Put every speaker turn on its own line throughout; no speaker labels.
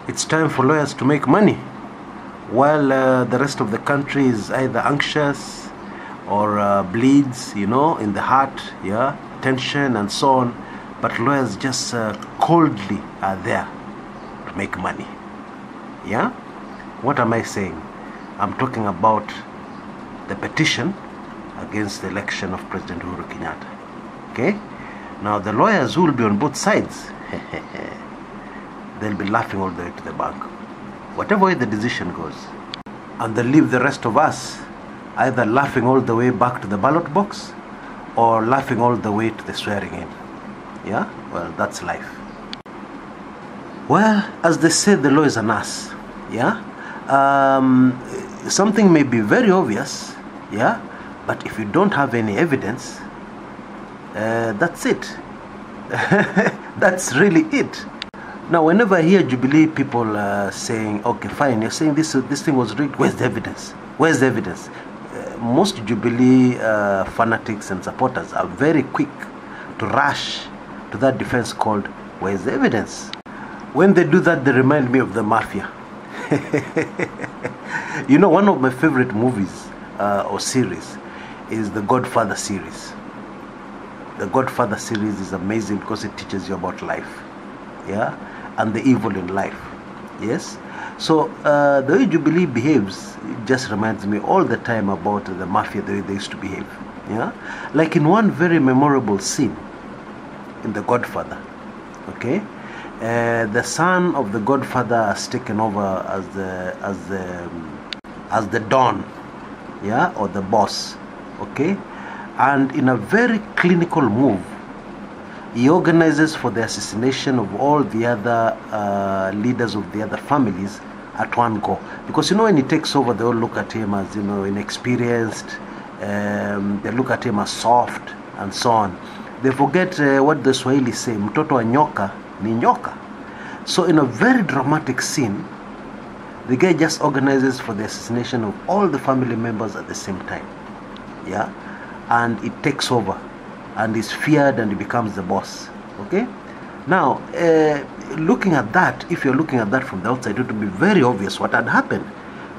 It's time for lawyers to make money, while the rest of the country is either anxious or bleeds, in the heart, tension and so on. But lawyers just coldly are there to make money. What am I saying? I'm talking about the petition against the election of President Uhuru Kenyatta. Okay? Now the lawyers who will be on both sides, they'll be laughing all the way to the bank, whatever way the decision goes. And they'll leave the rest of us either laughing all the way back to the ballot box or laughing all the way to the swearing in. Well, that's life. Well, as they say, the law is an ass. Something may be very obvious, but if you don't have any evidence, that's it. That's really it. Now, whenever I hear Jubilee people saying, okay, fine, you're saying this thing was rigged, where's the evidence? Where's the evidence? Most Jubilee fanatics and supporters are very quick to rush to that defense called, where's the evidence? When they do that, they remind me of the mafia. One of my favorite movies or series is the Godfather series. The Godfather series is amazing because it teaches you about life, and the evil in life. Yes. So the way Jubilee behaves, it just reminds me all the time about the mafia, the way they used to behave. Like in one very memorable scene in the Godfather. Okay. The son of the Godfather has taken over as the Don, or the boss. Okay. And in a very clinical move, he organizes for the assassination of all the other leaders of the other families at one go. Because when he takes over, they all look at him as inexperienced. They look at him as soft and so on. They forget what the Swahili say, mtoto wa nyoka ni nyoka. So in a very dramatic scene, the guy just organizes for the assassination of all the family members at the same time. And it takes over and is feared and he becomes the boss. Okay? Now, looking at that, if you're looking at that from the outside, it would be very obvious what had happened.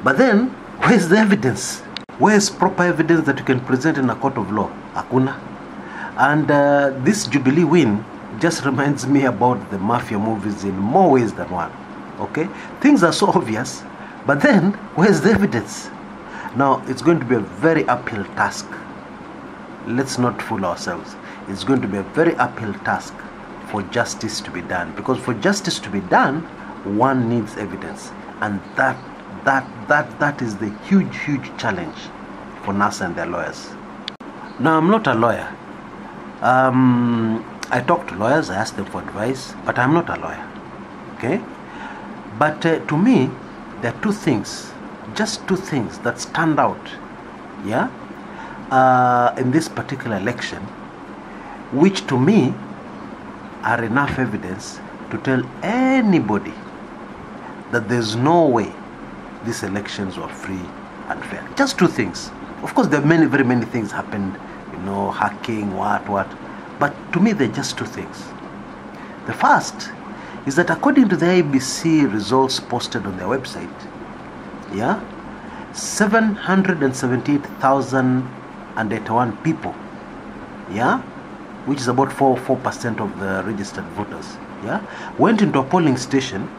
But then, where's the evidence? Where's proper evidence that you can present in a court of law? Hakuna. And this Jubilee win just reminds me about the mafia movies in more ways than one. Okay? Things are so obvious, but then, where's the evidence? Now, it's going to be a very uphill task. Let's not fool ourselves. It's going to be a very uphill task for justice to be done. Because for justice to be done, one needs evidence. And that is the huge challenge for NASA and their lawyers. Now, I'm not a lawyer. I talk to lawyers, I ask them for advice, but I'm not a lawyer. Okay? But to me, there are just two things that stand out. In this particular election, which to me are enough evidence to tell anybody that there's no way these elections were free and fair. Just two things. Of course, there are very many things happened, hacking, what. But to me, they're just two things. The first is that according to the IEBC results posted on their website, 778,081 people, which is about 4% of the registered voters, went into a polling station,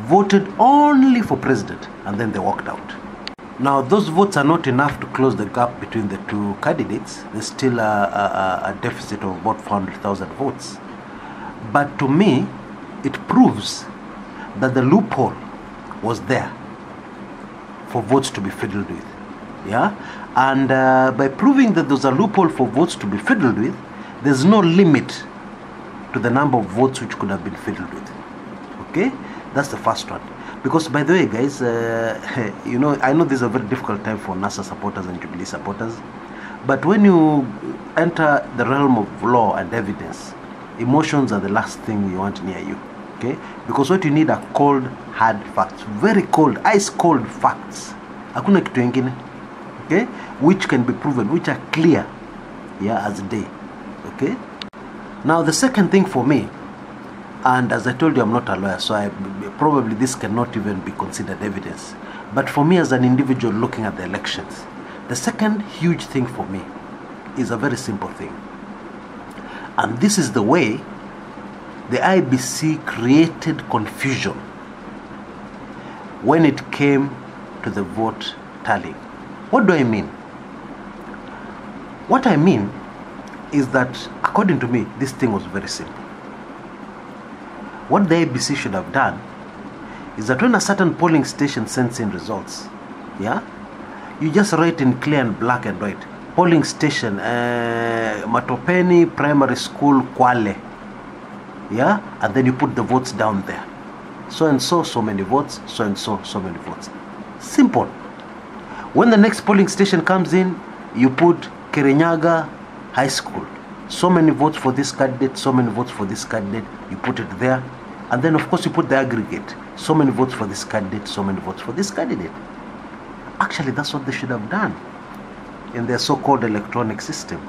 voted only for president, and then they walked out. Now, those votes are not enough to close the gap between the two candidates. There's still a deficit of about 400,000 votes. But to me, it proves that the loophole was there for votes to be fiddled with. And by proving that there's a loophole for votes to be fiddled with, there's no limit to the number of votes which could have been fiddled with. Okay? That's the first one. Because, by the way, guys, I know this is a very difficult time for NASA supporters and Jubilee supporters. But when you enter the realm of law and evidence, emotions are the last thing you want near you. Okay? Because what you need are cold, hard facts. Very cold, ice cold facts. Hakuna kitu ingine. Okay? Which can be proven, which are clear, as day. Okay? Now, the second thing for me And as I told you, I'm not a lawyer, so probably this cannot even be considered evidence. But for me as an individual looking at the elections, the second huge thing for me is a very simple thing. And this is the way the IEBC created confusion when it came to the vote tallying. What do I mean? What I mean is that, according to me, this thing was very simple. What the IEBC should have done is that when a certain polling station sends in results, you just write in clear and black and white, polling station, Matopeni Primary School, Kwale, and then you put the votes down there. So and so, so many votes, so and so, so many votes. Simple. When the next polling station comes in, you put Kirinyaga High School. So many votes for this candidate, so many votes for this candidate, you put it there. And then of course you put the aggregate. So many votes for this candidate, so many votes for this candidate. Actually, that's what they should have done in their so-called electronic system.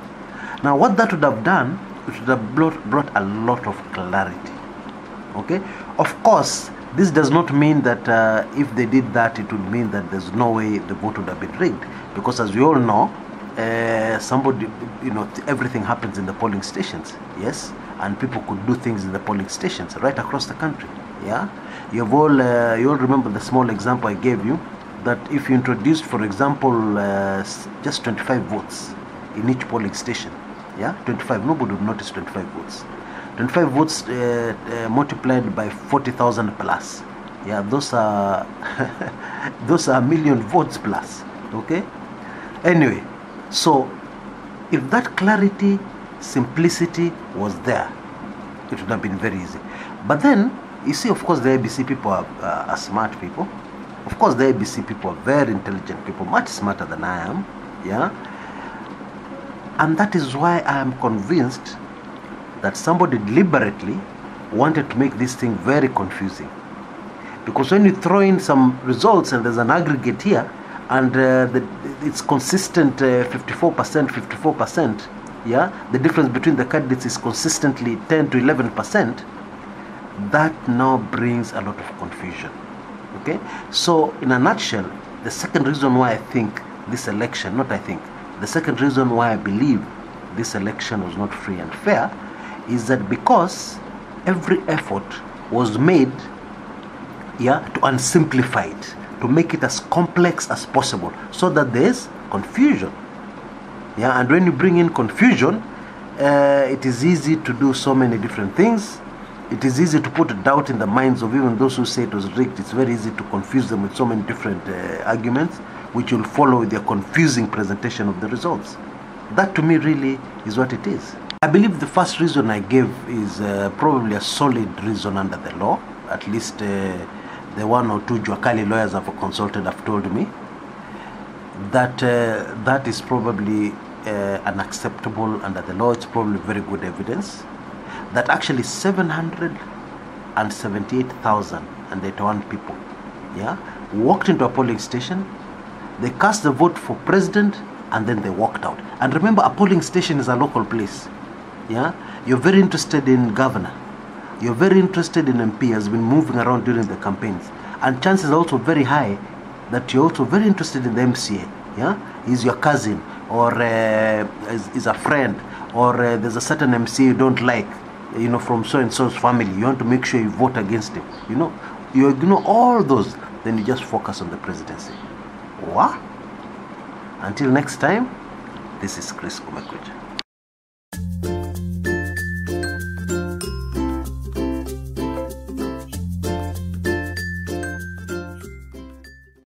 Now, what that would have done, it would have brought a lot of clarity. Okay? Of course, this does not mean that if they did that, it would mean that there's no way the vote would have been rigged. Because as we all know, everything happens in the polling stations, yes? And people could do things in the polling stations right across the country, You all remember the small example I gave you, that if you introduced, for example, just 25 votes in each polling station, 25, nobody would notice 25 votes. 25 votes multiplied by 40,000 plus, those are those are a million votes plus, okay? Anyway, so if that clarity, simplicity was there, it would have been very easy. But then, you see, of course, the IEBC people are smart people. Of course, the IEBC people are very intelligent people, much smarter than I am, And that is why I am convinced that somebody deliberately wanted to make this thing very confusing. Because when you throw in some results and there's an aggregate here, and it's consistent 54%, 54%, the difference between the candidates is consistently 10 to 11%, that now brings a lot of confusion. Okay? So, in a nutshell, the second reason why I think this election, the second reason why I believe this election was not free and fair is that because every effort was made to unsimplify it, to make it as complex as possible so that there's confusion. And when you bring in confusion, it is easy to do so many different things. It is easy to put doubt in the minds of even those who say it was rigged. It's very easy to confuse them with so many different arguments, which will follow with their confusing presentation of the results. That to me really is what it is. I believe the first reason I gave is probably a solid reason under the law. At least the one or two Juakali lawyers I've consulted have told me that that is probably unacceptable under the law. It's probably very good evidence that actually 778,081 people walked into a polling station, they cast the vote for president, and then they walked out. And remember, a polling station is a local place. You're very interested in governor, you're very interested in MP, has been moving around during the campaigns, and chances are also very high that you're also very interested in the MCA. He's your cousin, or is a friend, or there's a certain MCA you don't like, from so and so's family. You want to make sure you vote against him. You ignore all those, then you just focus on the presidency. What? Until next time, this is Chris Kumekucha.